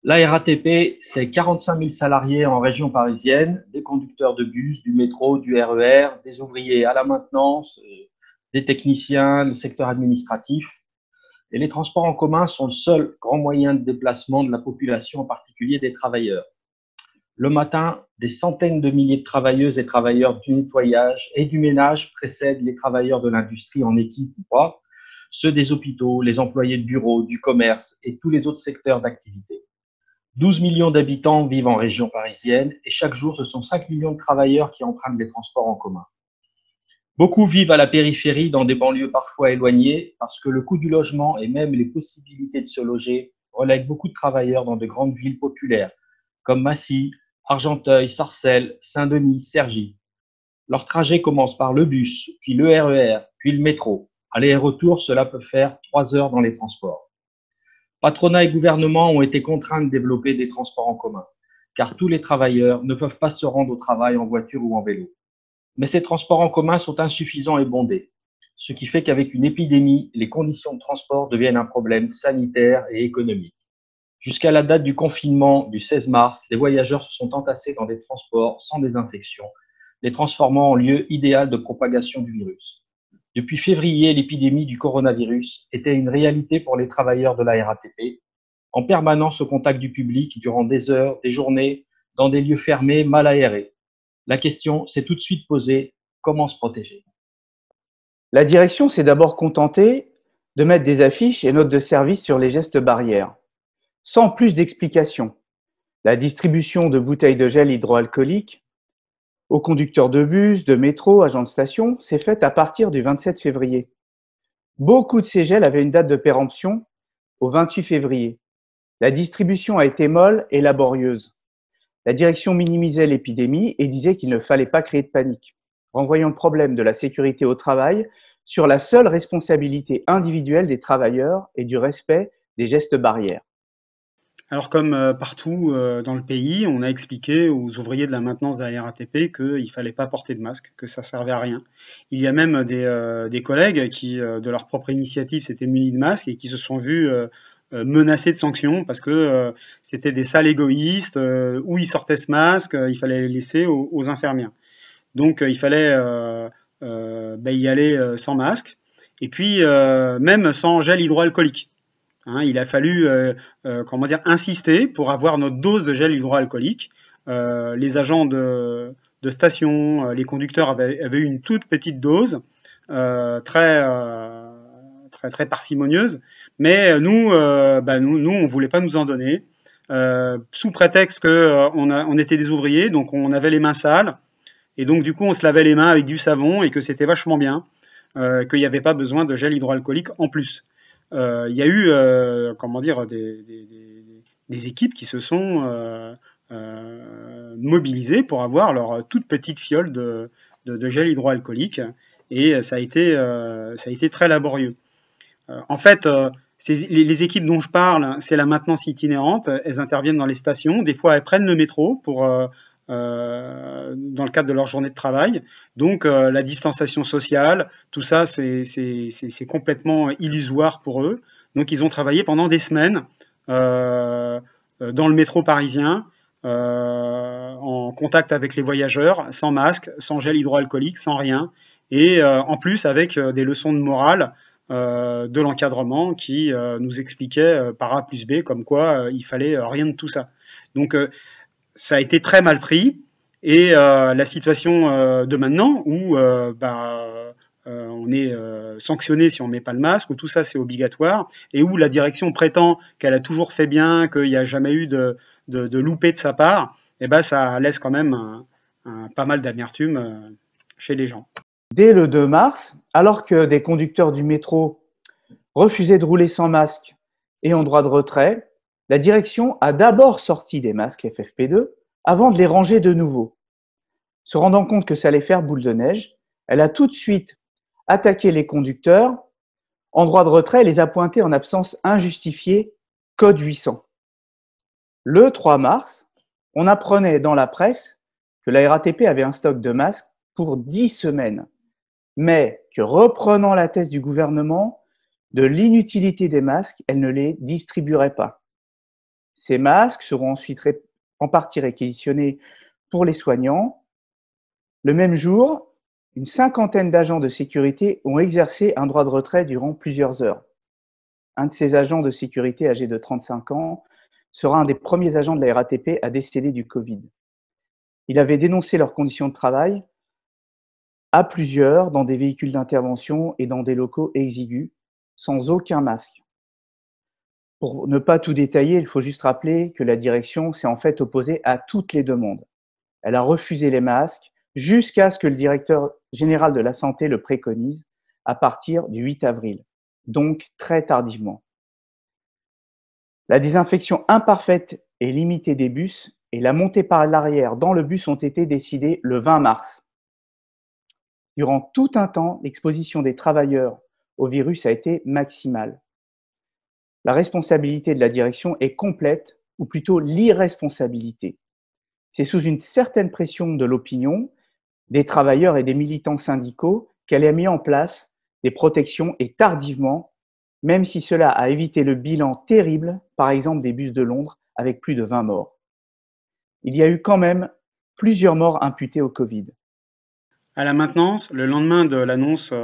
La RATP, c'est 45 000 salariés en région parisienne, des conducteurs de bus, du métro, du RER, des ouvriers à la maintenance, des techniciens, le secteur administratif. Et les transports en commun sont le seul grand moyen de déplacement de la population, en particulier des travailleurs. Le matin, des centaines de milliers de travailleuses et travailleurs du nettoyage et du ménage précèdent les travailleurs de l'industrie en équipe ou pas, ceux des hôpitaux, les employés de bureaux, du commerce et tous les autres secteurs d'activité. 12 millions d'habitants vivent en région parisienne et chaque jour, ce sont 5 millions de travailleurs qui empruntent les transports en commun. Beaucoup vivent à la périphérie, dans des banlieues parfois éloignées, parce que le coût du logement et même les possibilités de se loger relèguent beaucoup de travailleurs dans de grandes villes populaires, comme Massy, Argenteuil, Sarcelles, Saint-Denis, Cergy. Leur trajet commence par le bus, puis le RER, puis le métro. Aller et retour, cela peut faire 3 heures dans les transports. Patronat et gouvernement ont été contraints de développer des transports en commun, car tous les travailleurs ne peuvent pas se rendre au travail en voiture ou en vélo. Mais ces transports en commun sont insuffisants et bondés, ce qui fait qu'avec une épidémie, les conditions de transport deviennent un problème sanitaire et économique. Jusqu'à la date du confinement du 16 mars, les voyageurs se sont entassés dans des transports sans désinfection, les transformant en lieu idéal de propagation du virus. Depuis février, l'épidémie du coronavirus était une réalité pour les travailleurs de la RATP, en permanence au contact du public durant des heures, des journées, dans des lieux fermés, mal aérés. La question s'est tout de suite posée, comment se protéger? La direction s'est d'abord contentée de mettre des affiches et notes de service sur les gestes barrières, sans plus d'explications. La distribution de bouteilles de gel hydroalcoolique aux conducteurs de bus, de métro, agents de station s'est faite à partir du 27 février. Beaucoup de ces gels avaient une date de péremption au 28 février. La distribution a été molle et laborieuse. La direction minimisait l'épidémie et disait qu'il ne fallait pas créer de panique, renvoyant le problème de la sécurité au travail sur la seule responsabilité individuelle des travailleurs et du respect des gestes barrières. Alors comme partout dans le pays, on a expliqué aux ouvriers de la maintenance de la RATP qu'il fallait pas porter de masque, que ça servait à rien. Il y a même des collègues qui, de leur propre initiative, s'étaient munis de masques et qui se sont vus menacés de sanctions parce que c'était des sales égoïstes, où ils sortaient ce masque, il fallait les laisser aux infirmières. Donc il fallait y aller sans masque et puis même sans gel hydroalcoolique. Hein, il a fallu insister pour avoir notre dose de gel hydroalcoolique. Les agents de station, les conducteurs avaient eu une toute petite dose, très parcimonieuse, mais nous, on voulait pas nous en donner, sous prétexte que on était des ouvriers, donc on avait les mains sales, et donc du coup on se lavait les mains avec du savon et que c'était vachement bien, qu'il n'y avait pas besoin de gel hydroalcoolique en plus. Il y a eu des équipes qui se sont mobilisées pour avoir leur toute petite fiole de gel hydroalcoolique et ça a été très laborieux. En fait, les équipes dont je parle, c'est la maintenance itinérante. Elles interviennent dans les stations. Des fois, elles prennent le métro pour dans le cadre de leur journée de travail. Donc la distanciation sociale, tout ça, c'est complètement illusoire pour eux. Donc ils ont travaillé pendant des semaines dans le métro parisien, en contact avec les voyageurs, sans masque, sans gel hydroalcoolique, sans rien, et en plus avec des leçons de morale de l'encadrement qui nous expliquait par A plus B comme quoi il fallait rien de tout ça. Donc ça a été très mal pris et la situation de maintenant où on est sanctionné si on met pas le masque, où tout ça c'est obligatoire et où la direction prétend qu'elle a toujours fait bien, qu'il n'y a jamais eu de loupé de sa part, et ben ça laisse quand même pas mal d'amertume chez les gens. Dès le 2 mars, alors que des conducteurs du métro refusaient de rouler sans masque et en droit de retrait, la direction a d'abord sorti des masques FFP2 avant de les ranger de nouveau. Se rendant compte que ça allait faire boule de neige, elle a tout de suite attaqué les conducteurs en droit de retrait et les a pointés en absence injustifiée, code 800. Le 3 mars, on apprenait dans la presse que la RATP avait un stock de masques pour 10 semaines, mais que reprenant la thèse du gouvernement de l'inutilité des masques, elle ne les distribuerait pas. Ces masques seront ensuite en partie réquisitionnés pour les soignants. Le même jour, une cinquantaine d'agents de sécurité ont exercé un droit de retrait durant plusieurs heures. Un de ces agents de sécurité âgé de 35 ans sera un des premiers agents de la RATP à décéder du Covid. Il avait dénoncé leurs conditions de travail à plusieurs dans des véhicules d'intervention et dans des locaux exigus, sans aucun masque. Pour ne pas tout détailler, il faut juste rappeler que la direction s'est en fait opposée à toutes les demandes. Elle a refusé les masques jusqu'à ce que le directeur général de la santé le préconise à partir du 8 avril, donc très tardivement. La désinfection imparfaite et limitée des bus et la montée par l'arrière dans le bus ont été décidées le 20 mars. Durant tout un temps, l'exposition des travailleurs au virus a été maximale. La responsabilité de la direction est complète, ou plutôt l'irresponsabilité. C'est sous une certaine pression de l'opinion, des travailleurs et des militants syndicaux qu'elle a mis en place des protections et tardivement, même si cela a évité le bilan terrible, par exemple des bus de Londres, avec plus de 20 morts. Il y a eu quand même plusieurs morts imputées au Covid. À la maintenance, le lendemain de l'annonce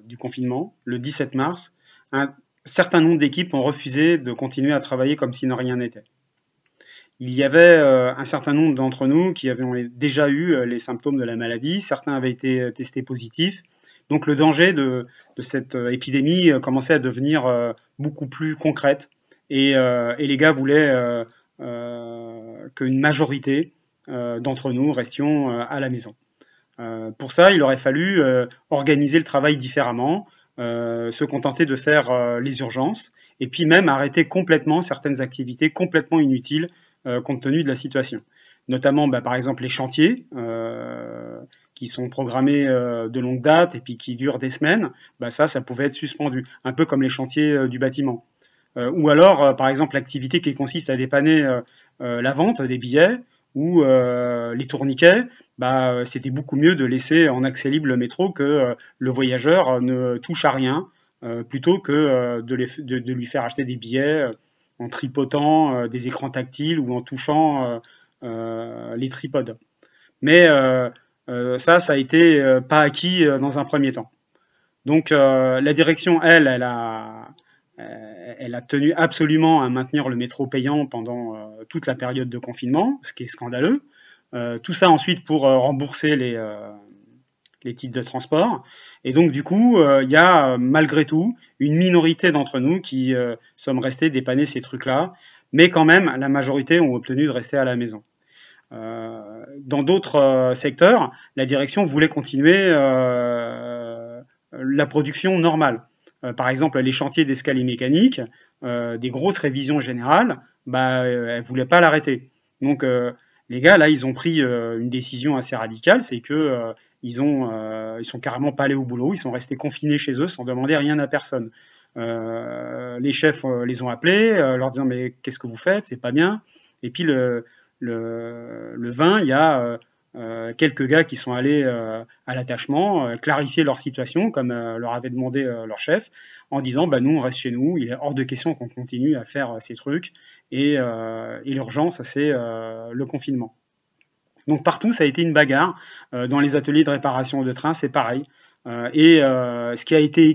du confinement, le 17 mars, un certain nombre d'équipes ont refusé de continuer à travailler comme si de rien n'était. Il y avait un certain nombre d'entre nous qui avaient déjà eu les symptômes de la maladie, certains avaient été testés positifs, donc le danger de cette épidémie commençait à devenir beaucoup plus concrète et les gars voulaient qu'une majorité d'entre nous restions à la maison. Pour ça, il aurait fallu organiser le travail différemment, se contenter de faire les urgences et puis même arrêter complètement certaines activités complètement inutiles compte tenu de la situation. Notamment, par exemple, les chantiers qui sont programmés de longue date et puis qui durent des semaines, ça pouvait être suspendu, un peu comme les chantiers du bâtiment. Ou alors, par exemple, l'activité qui consiste à dépanner la vente des billets ou les tourniquets, c'était beaucoup mieux de laisser en accès libre le métro que le voyageur ne touche à rien, plutôt que de lui faire acheter des billets en tripotant des écrans tactiles ou en touchant les tripodes. Mais ça a été pas acquis dans un premier temps. Donc la direction, elle a tenu absolument à maintenir le métro payant pendant toute la période de confinement, ce qui est scandaleux. Tout ça ensuite pour rembourser les titres de transport. Et donc du coup, il y a malgré tout une minorité d'entre nous qui sommes restés dépanner ces trucs-là, mais quand même la majorité ont obtenu de rester à la maison. Dans d'autres secteurs, la direction voulait continuer la production normale. Par exemple, les chantiers d'escalier mécanique, des grosses révisions générales, elle voulait pas l'arrêter. Donc les gars là, ils ont pris une décision assez radicale, c'est que ils sont carrément pas allés au boulot, ils sont restés confinés chez eux sans demander rien à personne. Les chefs les ont appelés, leur disant mais qu'est-ce que vous faites, c'est pas bien. Et puis le 20, il y a quelques gars qui sont allés à l'attachement clarifier leur situation comme leur avait demandé leur chef en disant nous on reste chez nous, il est hors de question qu'on continue à faire ces trucs et l'urgence c'est le confinement. Donc partout ça a été une bagarre. Dans les ateliers de réparation de train c'est pareil et ce qui a été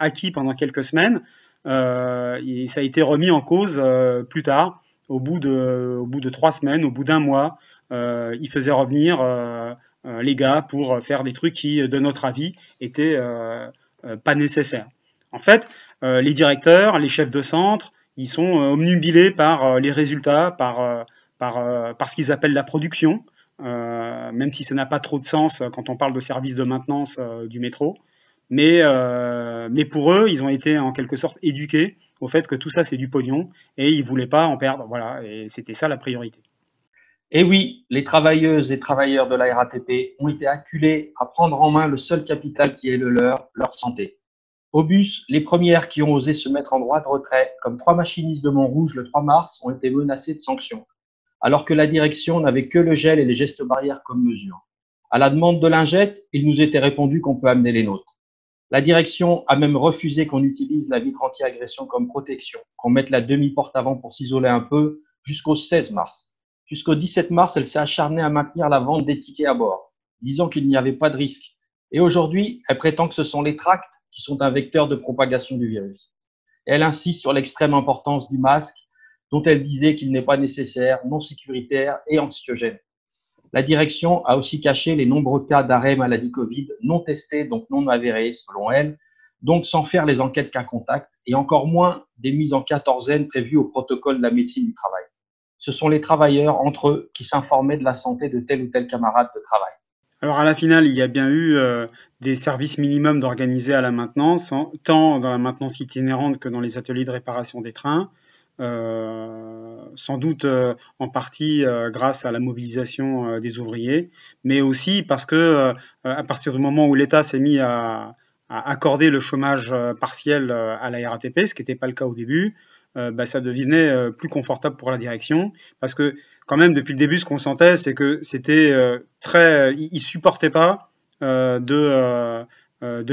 acquis pendant quelques semaines ça a été remis en cause plus tard. Au bout de 3 semaines, au bout d'un mois, ils faisaient revenir les gars pour faire des trucs qui, de notre avis, étaient pas nécessaires. En fait, les directeurs, les chefs de centre, ils sont obnubilés par les résultats, par ce qu'ils appellent la production, même si ça n'a pas trop de sens quand on parle de service de maintenance du métro. Mais pour eux, ils ont été en quelque sorte éduqués au fait que tout ça c'est du pognon et ils voulaient pas en perdre, voilà, et c'était ça la priorité. Et oui, les travailleuses et travailleurs de la RATP ont été acculés à prendre en main le seul capital qui est le leur santé. Au bus, les premières qui ont osé se mettre en droit de retrait, comme 3 machinistes de Montrouge le 3 mars, ont été menacées de sanctions, alors que la direction n'avait que le gel et les gestes barrières comme mesure. À la demande de Lingette, il nous était répondu qu'on peut amener les nôtres. La direction a même refusé qu'on utilise la vitre anti-agression comme protection, qu'on mette la demi-porte avant pour s'isoler un peu, jusqu'au 16 mars. Jusqu'au 17 mars, elle s'est acharnée à maintenir la vente des tickets à bord, disant qu'il n'y avait pas de risque. Et aujourd'hui, elle prétend que ce sont les tracts qui sont un vecteur de propagation du virus. Elle insiste sur l'extrême importance du masque, dont elle disait qu'il n'est pas nécessaire, non sécuritaire et anxiogène. La direction a aussi caché les nombreux cas d'arrêt maladie Covid non testés, donc non avérés selon elle, donc sans faire les enquêtes cas contact et encore moins des mises en quatorzaine prévues au protocole de la médecine du travail. Ce sont les travailleurs entre eux qui s'informaient de la santé de tel ou tel camarade de travail. Alors à la finale, il y a bien eu des services minimums d'organiser à la maintenance, tant dans la maintenance itinérante que dans les ateliers de réparation des trains. Sans doute en partie grâce à la mobilisation des ouvriers, mais aussi parce que à partir du moment où l'État s'est mis à accorder le chômage partiel à la RATP, ce qui n'était pas le cas au début, ça devenait plus confortable pour la direction, parce que quand même depuis le début, ce qu'on sentait, c'est que c'était ils supportaient pas de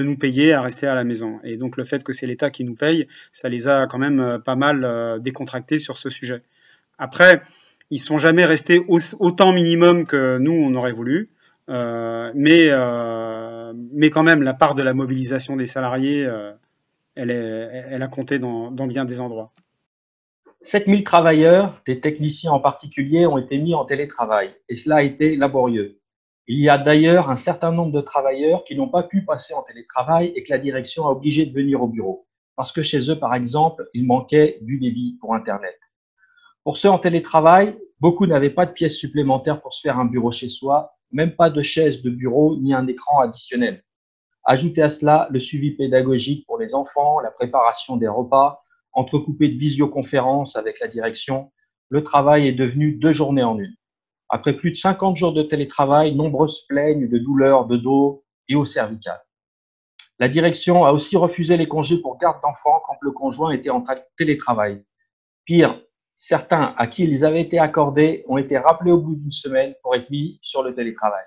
nous payer à rester à la maison. Et donc le fait que c'est l'État qui nous paye, ça les a quand même pas mal décontractés sur ce sujet. Après, ils sont jamais restés autant minimum que nous on aurait voulu, mais quand même la part de la mobilisation des salariés, elle a compté dans bien des endroits. 7000 travailleurs, des techniciens en particulier, ont été mis en télétravail et cela a été laborieux. Il y a d'ailleurs un certain nombre de travailleurs qui n'ont pas pu passer en télétravail et que la direction a obligé de venir au bureau parce que chez eux, par exemple, il manquait du débit pour Internet. Pour ceux en télétravail, beaucoup n'avaient pas de pièces supplémentaires pour se faire un bureau chez soi, même pas de chaise de bureau ni un écran additionnel. Ajoutez à cela le suivi pédagogique pour les enfants, la préparation des repas, entrecoupé de visioconférences avec la direction, le travail est devenu 2 journées en une. Après plus de 50 jours de télétravail, nombreux se plaignent de douleurs de dos et au cervical. La direction a aussi refusé les congés pour garde d'enfants quand le conjoint était en télétravail. Pire, certains à qui ils avaient été accordés ont été rappelés au bout d'une semaine pour être mis sur le télétravail.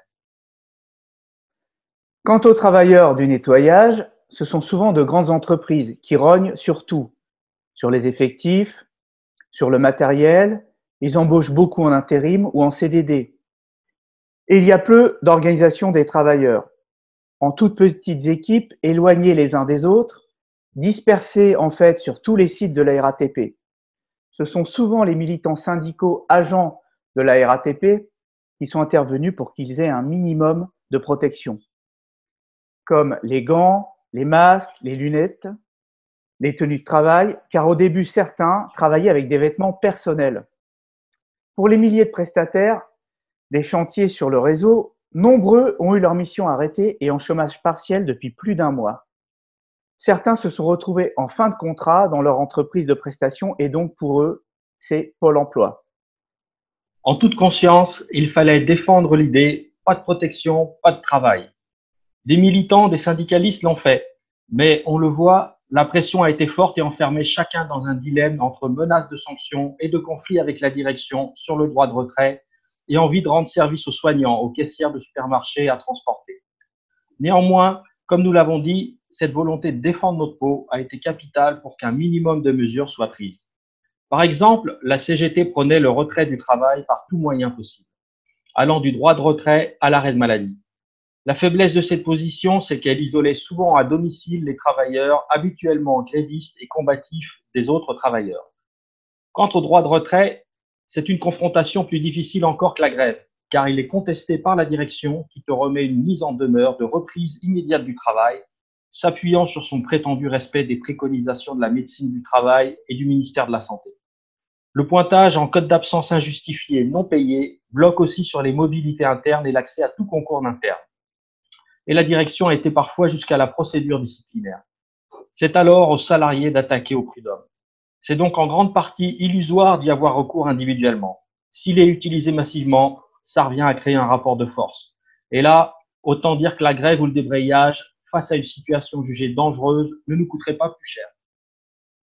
Quant aux travailleurs du nettoyage, ce sont souvent de grandes entreprises qui rognent sur tout, sur les effectifs, sur le matériel. Ils embauchent beaucoup en intérim ou en CDD. Et il y a peu d'organisation des travailleurs. En toutes petites équipes, éloignés les uns des autres, dispersés en fait sur tous les sites de la RATP. Ce sont souvent les militants syndicaux agents de la RATP qui sont intervenus pour qu'ils aient un minimum de protection, comme les gants, les masques, les lunettes, les tenues de travail, car au début, certains travaillaient avec des vêtements personnels. Pour les milliers de prestataires des chantiers sur le réseau, nombreux ont eu leur mission arrêtée et en chômage partiel depuis plus d'1 mois. Certains se sont retrouvés en fin de contrat dans leur entreprise de prestation et donc pour eux, c'est Pôle emploi. En toute conscience, il fallait défendre l'idée, pas de protection, pas de travail. Des militants, des syndicalistes l'ont fait, mais on le voit, la pression a été forte et enfermait chacun dans un dilemme entre menaces de sanctions et de conflits avec la direction sur le droit de retrait et envie de rendre service aux soignants, aux caissières de supermarchés à transporter. Néanmoins, comme nous l'avons dit, cette volonté de défendre notre peau a été capitale pour qu'un minimum de mesures soient prises. Par exemple, la CGT prenait le retrait du travail par tout moyen possible, allant du droit de retrait à l'arrêt de maladie. La faiblesse de cette position, c'est qu'elle isolait souvent à domicile les travailleurs habituellement grévistes et combatifs des autres travailleurs. Quant au droit de retrait, c'est une confrontation plus difficile encore que la grève, car il est contesté par la direction qui te remet une mise en demeure de reprise immédiate du travail, s'appuyant sur son prétendu respect des préconisations de la médecine du travail et du ministère de la Santé. Le pointage en code d'absence injustifié non payé bloque aussi sur les mobilités internes et l'accès à tout concours d'interne. Et la direction a été parfois jusqu'à la procédure disciplinaire. C'est alors aux salariés d'attaquer au prud'homme. C'est donc en grande partie illusoire d'y avoir recours individuellement. S'il est utilisé massivement, ça revient à créer un rapport de force. Et là, autant dire que la grève ou le débrayage, face à une situation jugée dangereuse, ne nous coûterait pas plus cher.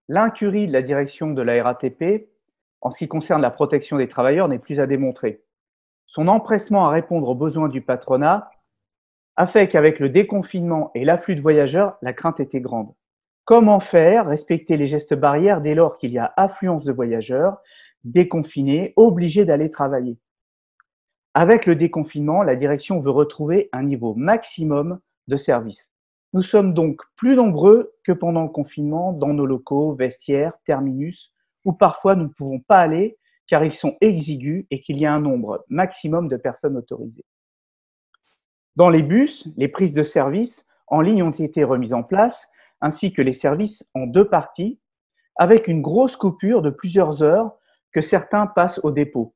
L'incurie de la direction de la RATP, en ce qui concerne la protection des travailleurs, n'est plus à démontrer. Son empressement à répondre aux besoins du patronat a fait qu'avec le déconfinement et l'afflux de voyageurs, la crainte était grande. Comment faire respecter les gestes barrières dès lors qu'il y a affluence de voyageurs, déconfinés, obligés d'aller travailler. Avec le déconfinement, la direction veut retrouver un niveau maximum de service. Nous sommes donc plus nombreux que pendant le confinement dans nos locaux, vestiaires, terminus, où parfois nous ne pouvons pas aller car ils sont exigus et qu'il y a un nombre maximum de personnes autorisées. Dans les bus, les prises de service en ligne ont été remises en place, ainsi que les services en 2 parties, avec une grosse coupure de plusieurs heures que certains passent au dépôt.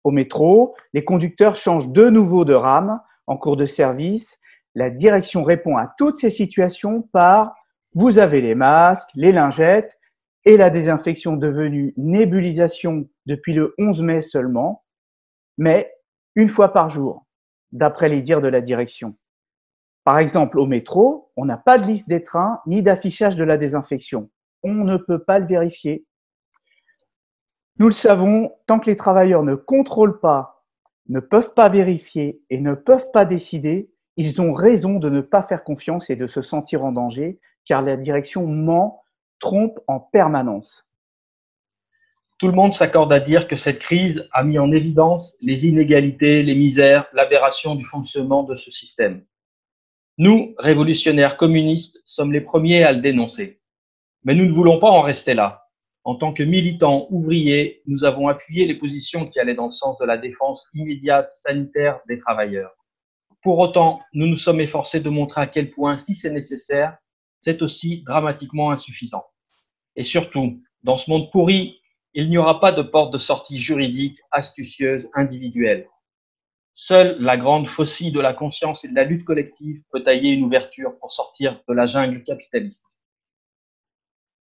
Au métro, les conducteurs changent de nouveau de rame en cours de service. La direction répond à toutes ces situations par « vous avez les masques, les lingettes » et la désinfection devenue nébulisation depuis le 11 mai seulement, mais une fois par jour, d'après les dires de la direction. Par exemple, au métro, on n'a pas de liste des trains ni d'affichage de la désinfection. On ne peut pas le vérifier. Nous le savons, tant que les travailleurs ne contrôlent pas, ne peuvent pas vérifier et ne peuvent pas décider, ils ont raison de ne pas faire confiance et de se sentir en danger, car la direction ment, trompe en permanence. Tout le monde s'accorde à dire que cette crise a mis en évidence les inégalités, les misères, l'aberration du fonctionnement de ce système. Nous, révolutionnaires communistes, sommes les premiers à le dénoncer. Mais nous ne voulons pas en rester là. En tant que militants ouvriers, nous avons appuyé les positions qui allaient dans le sens de la défense immédiate sanitaire des travailleurs. Pour autant, nous nous sommes efforcés de montrer à quel point, si c'est nécessaire, c'est aussi dramatiquement insuffisant. Et surtout, dans ce monde pourri, il n'y aura pas de porte de sortie juridique, astucieuse, individuelle. Seule la grande faucille de la conscience et de la lutte collective peut tailler une ouverture pour sortir de la jungle capitaliste.